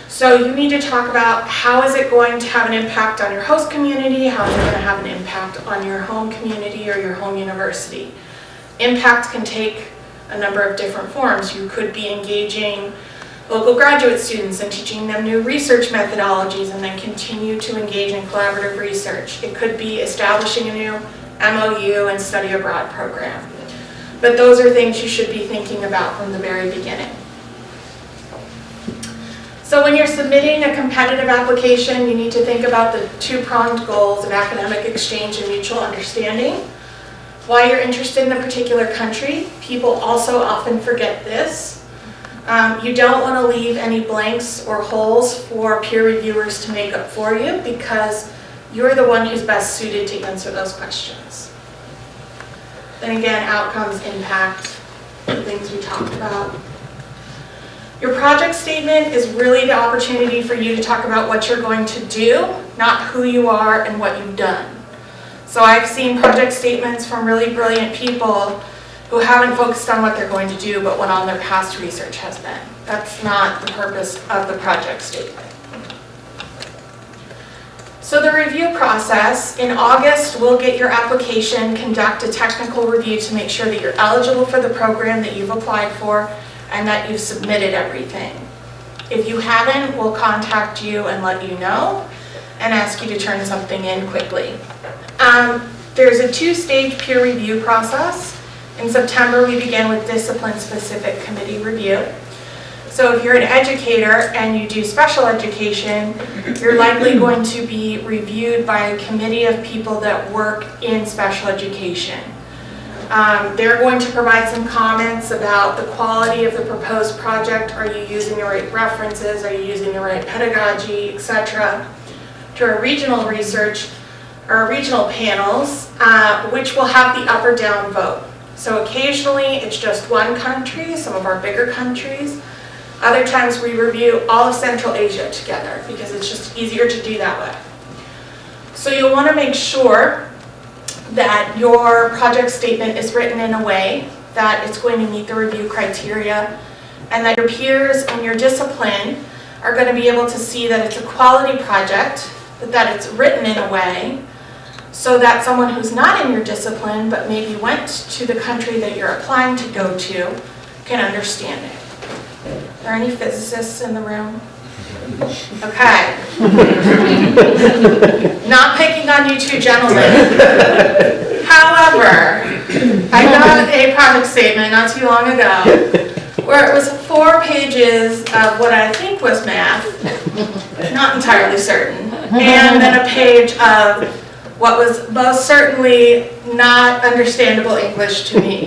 So you need to talk about how is it going to have an impact on your host community, how is it going to have an impact on your home community or your home university. Impact can take a number of different forms. You could be engaging local graduate students and teaching them new research methodologies and then continue to engage in collaborative research. It could be establishing a new MOU and study abroad program. But those are things you should be thinking about from the very beginning. So when you're submitting a competitive application, you need to think about the two-pronged goals of academic exchange and mutual understanding. Why you're interested in a particular country. People also often forget this. You don't want to leave any blanks or holes for peer reviewers to make up for you, because you're the one who's best suited to answer those questions. Then again, outcomes, impact, the things we talked about. Your project statement is really the opportunity for you to talk about what you're going to do, not who you are and what you've done. So I've seen project statements from really brilliant people who haven't focused on what they're going to do, but what all their past research has been. That's not the purpose of the project statement. So the review process, in August, we'll get your application, conduct a technical review to make sure that you're eligible for the program that you've applied for and that you've submitted everything. If you haven't, we'll contact you and let you know and ask you to turn something in quickly. There's a two-stage peer review process. In September, we begin with discipline-specific committee review. So if you're an educator and you do special education, you're likely going to be reviewed by a committee of people that work in special education. They're going to provide some comments about the quality of the proposed project. Are you using the right references? Are you using the right pedagogy, etc.? To our regional research, or regional panels, which will have the up or down vote. So occasionally it's just one country, some of our bigger countries. Other times we review all of Central Asia together because it's just easier to do that way. So you'll want to make sure that your project statement is written in a way that it's going to meet the review criteria, and that your peers and your discipline are going to be able to see that it's a quality project, but that it's written in a way so that someone who's not in your discipline but maybe went to the country that you're applying to go to can understand it. Are there any physicists in the room? Okay. Not picking on you two gentlemen. However, I got a project statement not too long ago where it was 4 pages of what I think was math, not entirely certain, and then a page of what was most certainly not understandable English to me.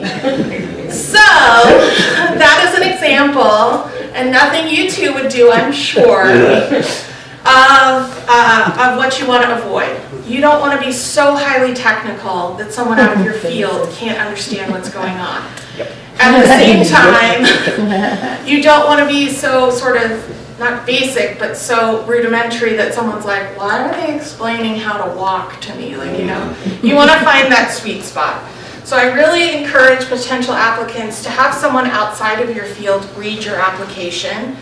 So, that is an example, and nothing you two would do, I'm sure, of what you want to avoid. You don't want to be so highly technical that someone out of your field can't understand what's going on. At the same time, you don't want to be so sort of, not basic, but so rudimentary that someone's like, why are they explaining how to walk to me? Like, you know, you want to find that sweet spot. So I really encourage potential applicants to have someone outside of your field read your application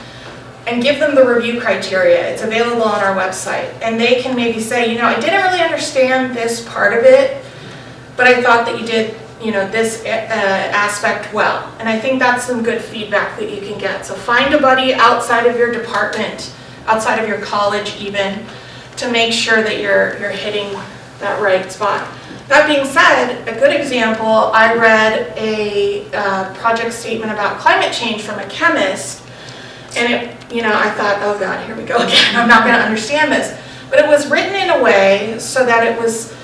and give them the review criteria. It's available on our website. And they can maybe say, you know, I didn't really understand this part of it, but I thought that you did, you know, this aspect well. And I think that's some good feedback that you can get. So find a buddy outside of your department, outside of your college even, to make sure that you're hitting that right spot. That being said, a good example, I read a project statement about climate change from a chemist, and it, you know, I thought, oh God, here we go again. I'm not going to understand this. But it was written in a way so that it was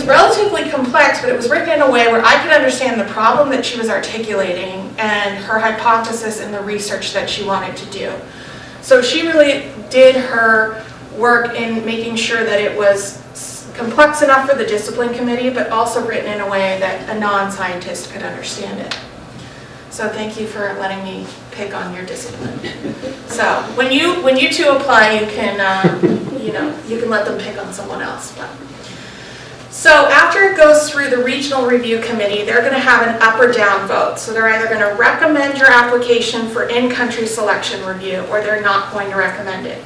relatively complex, but it was written in a way where I could understand the problem that she was articulating and her hypothesis and the research that she wanted to do. So she really did her work in making sure that it was complex enough for the discipline committee, but also written in a way that a non-scientist could understand it. So thank you for letting me pick on your discipline. So when you two apply, you can you can let them pick on someone else. But. So after it goes through the regional review committee, they're going to have an up or down vote. So they're either going to recommend your application for in-country selection review, or they're not going to recommend it.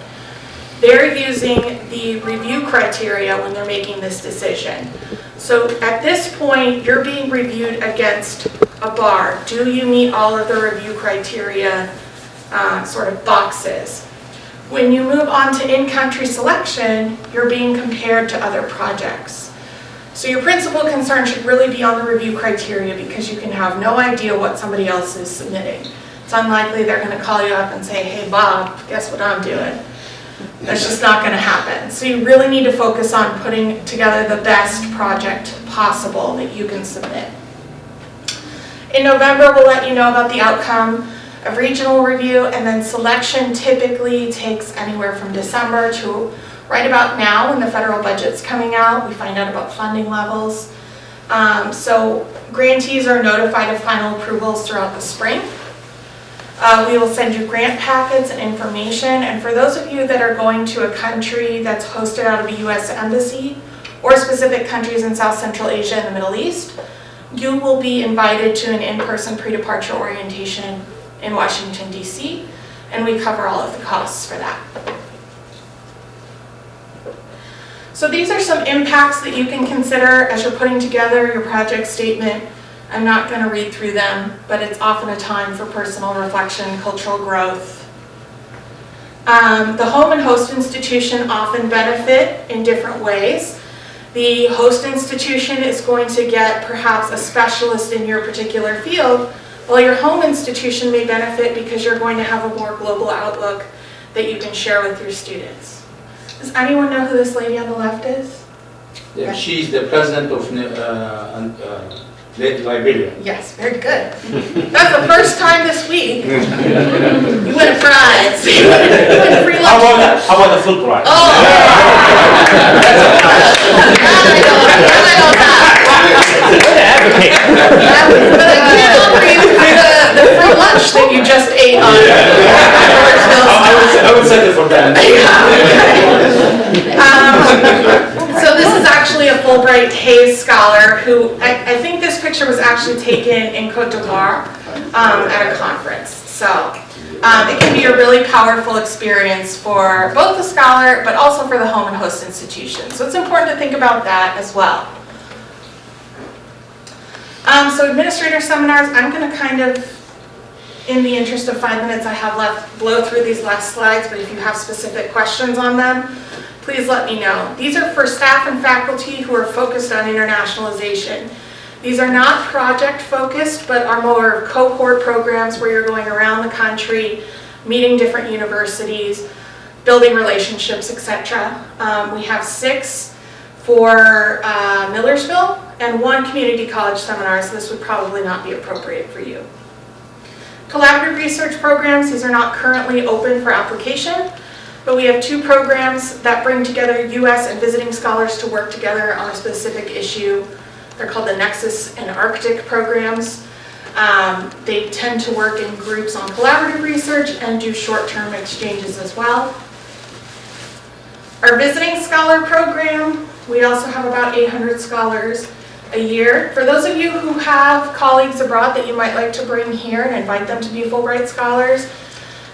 They're using the review criteria when they're making this decision. So at this point, you're being reviewed against a bar. Do you meet all of the review criteria sort of boxes? When you move on to in-country selection, you're being compared to other projects. So your principal concern should really be on the review criteria, because you can have no idea what somebody else is submitting. It's unlikely they're going to call you up and say, hey Bob, guess what I'm doing? That's just not going to happen. So you really need to focus on putting together the best project possible that you can submit. In November, we'll let you know about the outcome of regional review, and then selection typically takes anywhere from December to right about now when the federal budget's coming out. We find out about funding levels. So grantees are notified of final approvals throughout the spring. We will send you grant packets and information, and for those of you that are going to a country that's hosted out of a U.S. embassy, or specific countries in South Central Asia and the Middle East, you will be invited to an in-person pre-departure orientation in Washington, D.C., and we cover all of the costs for that. So these are some impacts that you can consider as you're putting together your project statement. I'm not going to read through them, but it's often a time for personal reflection, cultural growth. The home and host institution often benefit in different ways. The host institution is going to get perhaps a specialist in your particular field, while your home institution may benefit because you're going to have a more global outlook that you can share with your students. Does anyone know who this lady on the left is? Yeah, she's the president of Liberia. Yes, very good. That's the first time this week. You win a prize. You win a free lunch. How about the Fulbright? Oh! I know that. Advocate. But I can't offer you the free lunch that you just ate on. I would settle for that. So this is actually a Fulbright Hayes scholar who, I think this picture was actually taken in Cote d'Ivoire at a conference. So it can be a really powerful experience for both the scholar, but also for the home and host institution. So it's important to think about that as well. So administrator seminars, I'm going to kind of, in the interest of 5 minutes I have left, blow through these last slides, but if you have specific questions on them, please let me know. These are for staff and faculty who are focused on internationalization. These are not project focused, but are more cohort programs where you're going around the country, meeting different universities, building relationships, etc. We have 6 for Millersville and 1 community college seminar, so this would probably not be appropriate for you. Collaborative research programs, these are not currently open for application, but we have 2 programs that bring together U.S. and visiting scholars to work together on a specific issue. They're called the Nexus and Arctic programs. They tend to work in groups on collaborative research and do short-term exchanges as well. Our visiting scholar program, we also have about 800 scholars a year. For those of you who have colleagues abroad that you might like to bring here and invite them to be Fulbright scholars,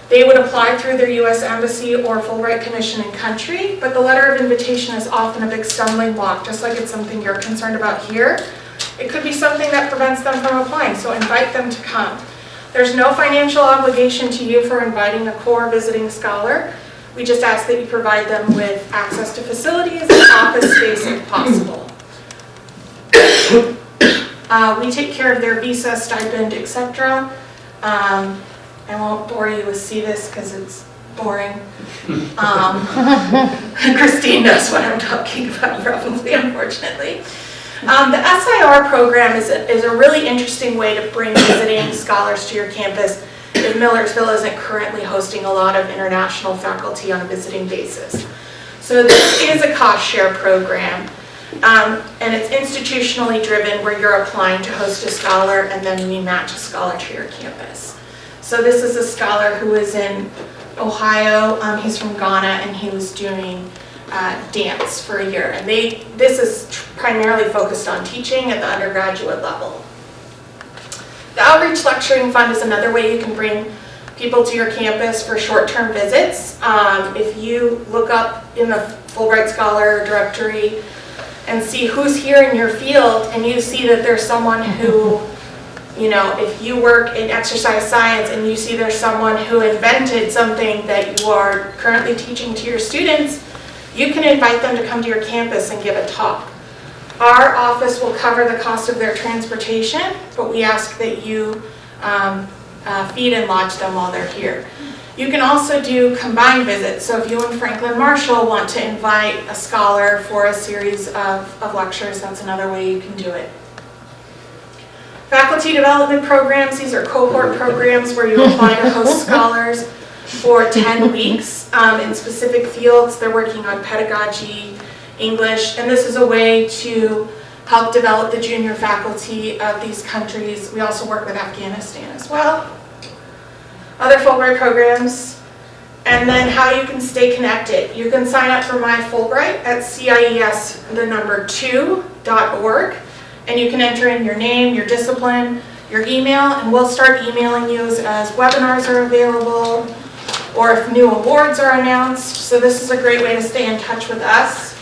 they would apply through their U.S. Embassy or Fulbright Commission in country, but the letter of invitation is often a big stumbling block, just like it's something you're concerned about here. It could be something that prevents them from applying, so invite them to come. There's no financial obligation to you for inviting the core visiting scholar. We just ask that you provide them with access to facilities and office space if possible. We take care of their visa, stipend, etc. I won't bore you with CIES because it's boring. Christine knows what I'm talking about probably, unfortunately. The SIR program is a really interesting way to bring visiting scholars to your campus if Millersville isn't currently hosting a lot of international faculty on a visiting basis. So this is a cost share program. And it's institutionally driven where you're applying to host a scholar and then we match a scholar to your campus. So this is a scholar who is in Ohio. He's from Ghana and he was doing dance for a year. And this is primarily focused on teaching at the undergraduate level. The Outreach Lecturing Fund is another way you can bring people to your campus for short-term visits. If you look up in the Fulbright Scholar directory and see who's here in your field and you see that there's someone who, you know, if you work in exercise science and you see there's someone who invented something that you are currently teaching to your students, you can invite them to come to your campus and give a talk. Our office will cover the cost of their transportation, but we ask that you feed and lodge them while they're here. You can also do combined visits. So if you and Franklin Marshall want to invite a scholar for a series of lectures, that's another way you can do it. Faculty development programs, these are cohort programs where you apply to host scholars for 10 weeks in specific fields. They're working on pedagogy, English, and this is a way to help develop the junior faculty of these countries. We also work with Afghanistan as well. Other Fulbright programs, and then how you can stay connected. You can sign up for My Fulbright at CIES, the number 2.org, and you can enter in your name, your discipline, your email, and we'll start emailing you as webinars are available or if new awards are announced. So this is a great way to stay in touch with us.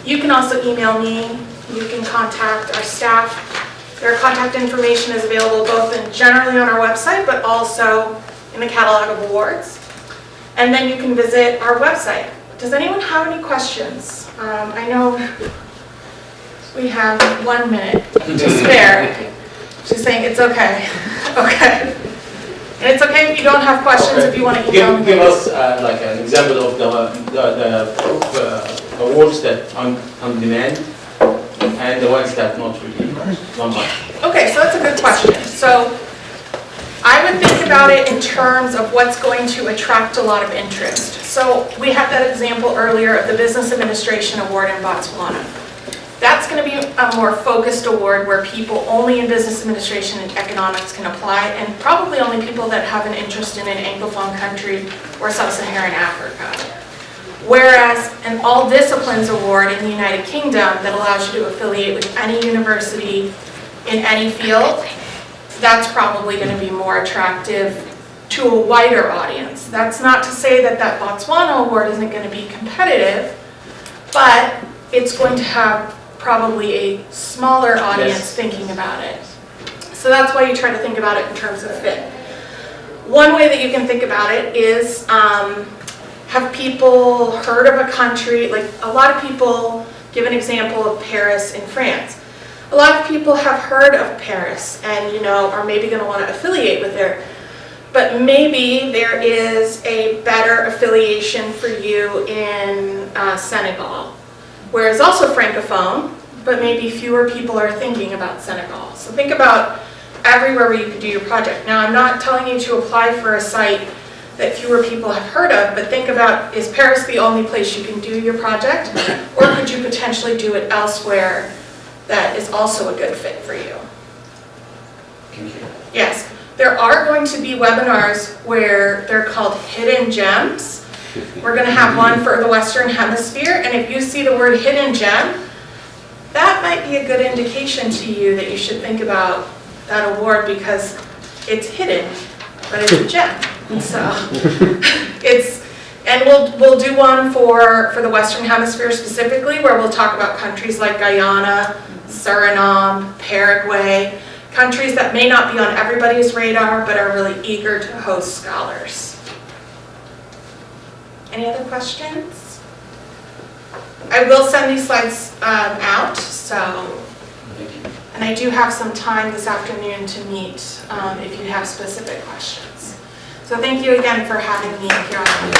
You can also email me. You can contact our staff. Their contact information is available both generally on our website, but also in the catalog of awards. And then you can visit our website. Does anyone have any questions? I know we have 1 minute to spare. She's saying it's okay. Okay. And it's okay if you don't have questions, if you want to email me. Give us like an example of the awards that on demand and the ones that not really. Okay, so that's a good question. So I would think about it in terms of what's going to attract a lot of interest. So we had that example earlier of the Business Administration Award in Botswana. That's going to be a more focused award where people only in business administration and economics can apply, and probably only people that have an interest in an Anglophone country or sub-Saharan Africa. Whereas an all disciplines award in the United Kingdom that allows you to affiliate with any university in any field, that's probably going to be more attractive to a wider audience. That's not to say that that Botswana award isn't going to be competitive, but it's going to have probably a smaller audience thinking about it. So that's why you try to think about it in terms of fit. One way that you can think about it is have people heard of a country, like a lot of people, give an example of Paris in France. A lot of people have heard of Paris and, you know, are maybe going to want to affiliate with there. But maybe there is a better affiliation for you in Senegal, where it's also Francophone, but maybe fewer people are thinking about Senegal. So think about everywhere where you could do your project. Now, I'm not telling you to apply for a site that fewer people have heard of, but think about, is Paris the only place you can do your project? Or could you potentially do it elsewhere that is also a good fit for you? Yes, there are going to be webinars where they're called hidden gems. We're going to have one for the Western Hemisphere, and if you see the word hidden gem, that might be a good indication to you that you should think about that award because it's hidden, but it's a gem. So and we'll do one for the Western Hemisphere specifically, where we'll talk about countries like Guyana, Suriname, Paraguay, countries that may not be on everybody's radar but are really eager to host scholars. Any other questions? I will send these slides out, and I do have some time this afternoon to meet if you have specific questions. So thank you again for having me here on the